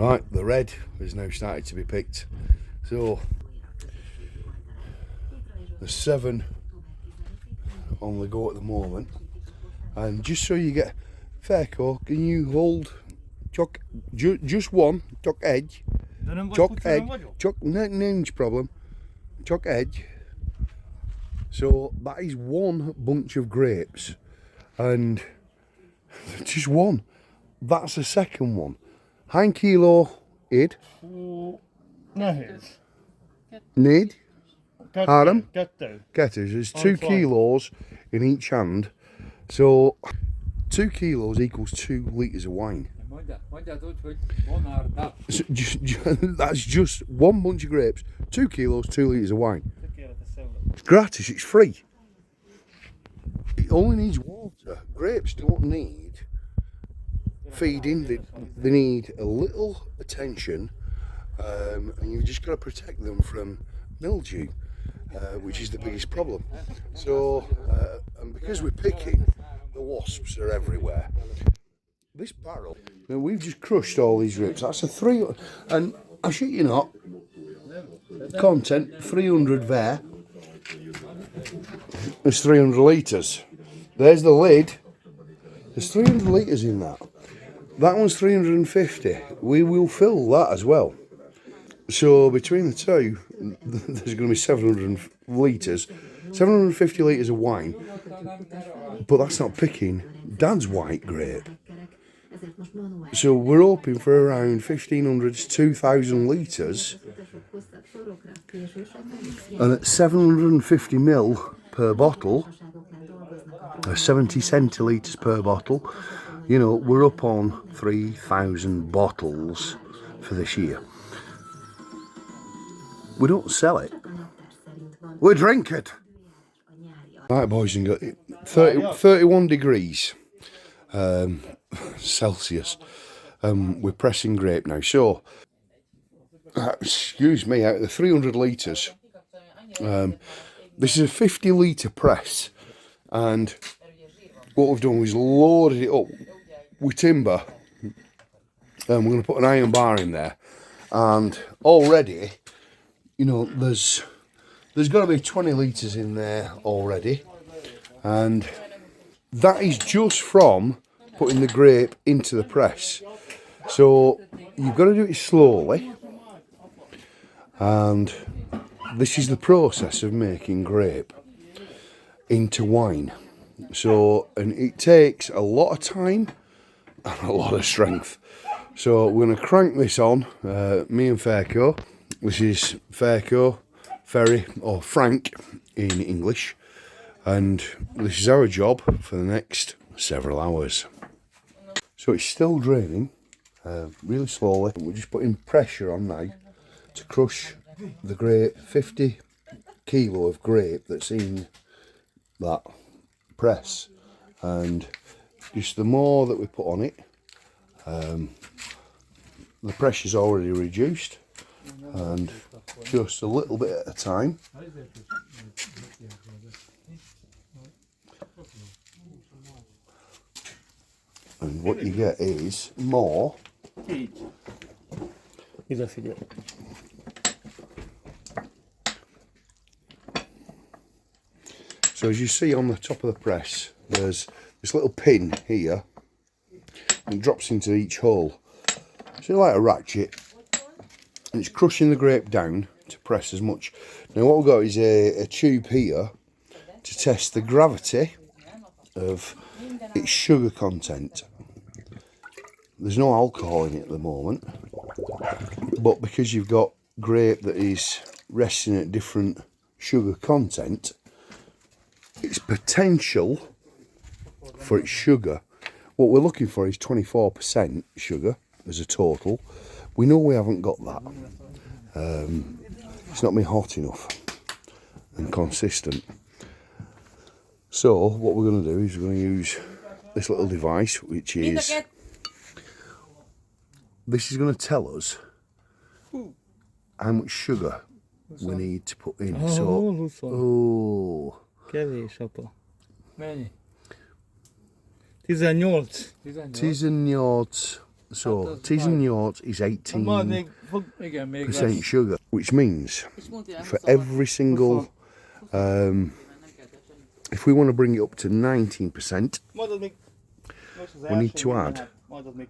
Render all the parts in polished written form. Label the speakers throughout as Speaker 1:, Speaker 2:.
Speaker 1: Right, the red has now started to be picked. So there's 7 on the go at the moment. And just so you get Fairco, can you hold just one chuck edge? Chuck edge. Chuck no problem. Chuck edge. So that is one bunch of grapes. And just one. That's the second one. Hein kilo id. Need. Adam. Getters. There's 2 kilos in each hand. So 2 kilos equals 2 litres of wine. So that's just one bunch of grapes, 2 kilos, 2 litres of wine. It's gratis, it's free. It only needs water. Grapes don't need feeding, they need a little attention, and you've just got to protect them from mildew, which is the biggest problem. So, and because we're picking, the wasps are everywhere. This barrel, now we've just crushed all these grapes. That's a 3, and I shit you not, content 300 there. There's 300 litres. There's the lid. There's 300 litres in that. That one's 350. We will fill that as well. So between the two, there's going to be 700 litres, 750 litres of wine. But that's not picking Dad's white grape. So we're hoping for around 1,500 to 2,000 litres. And at 750 ml per bottle, 70 centilitres per bottle, you know, we're up on 3,000 bottles for this year. We don't sell it, we drink it. Right, boys and girls, 31 degrees Celsius. We're pressing grape now. So, excuse me, out of the 300 litres, this is a 50 litre press, and what we've done is loaded it up with timber, and we're going to put an iron bar in there, and already, you know, there's got to be 20 litres in there already, and that is just from putting the grape into the press. So you've got to do it slowly, and this is the process of making grape into wine. So, and it takes a lot of time and a lot of strength. So we're going to crank this on, me and Fairco. This is Fairco, Ferry, or Frank in English, and this is our job for the next several hours. So it's still draining, really slowly. We're just putting pressure on now to crush the grape, 50 kilo of grape that's in that press, and just the more that we put on it, the pressure's already reduced, and just a little bit at a time. And what you get is more. So as you see on the top of the press, there's this little pin here, and it drops into each hole. So like a ratchet, and it's crushing the grape down to press as much. Now what we've got is a tube here to test the gravity of its sugar content. There's no alcohol in it at the moment, but because you've got grape that is resting at different sugar content, its potential for its sugar, what we're looking for is 24% sugar as a total. We know we haven't got that. It's not been hot enough and consistent. So what we're going to do is we're going to use this little device, which is, this is going to tell us how much sugar we need to put in. So,
Speaker 2: 18.
Speaker 1: 18 So teas and yachts is 18% sugar, which means for every single, if we want to bring it up to 19%, we need to add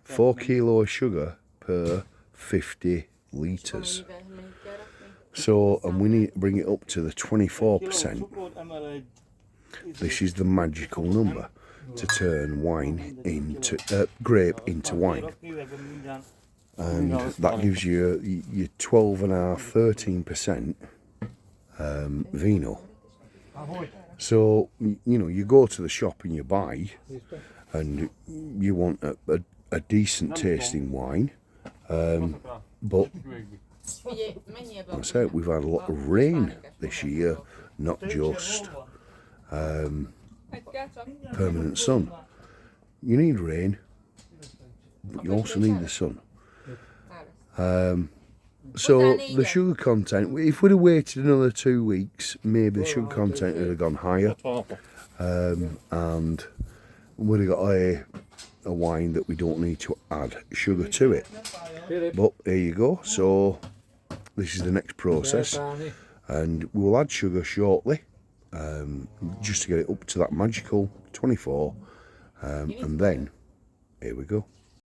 Speaker 1: 4 kilo of sugar per 50 litres. So, and we need to bring it up to the 24%. This is the magical number to turn wine into grape into wine, and that gives you your 12.5–13% vino. So you know, you go to the shop and you buy, and you want a decent tasting wine, but I say we've had a lot of rain this year, not just permanent sun. You need rain, but you also need the sun. So the sugar content, if we'd have waited another 2 weeks, maybe the sugar content would have gone higher, and we'd have got a wine that we don't need to add sugar to it. But there you go. So this is the next process, and we'll add sugar shortly, just to get it up to that magical 24, and then here we go.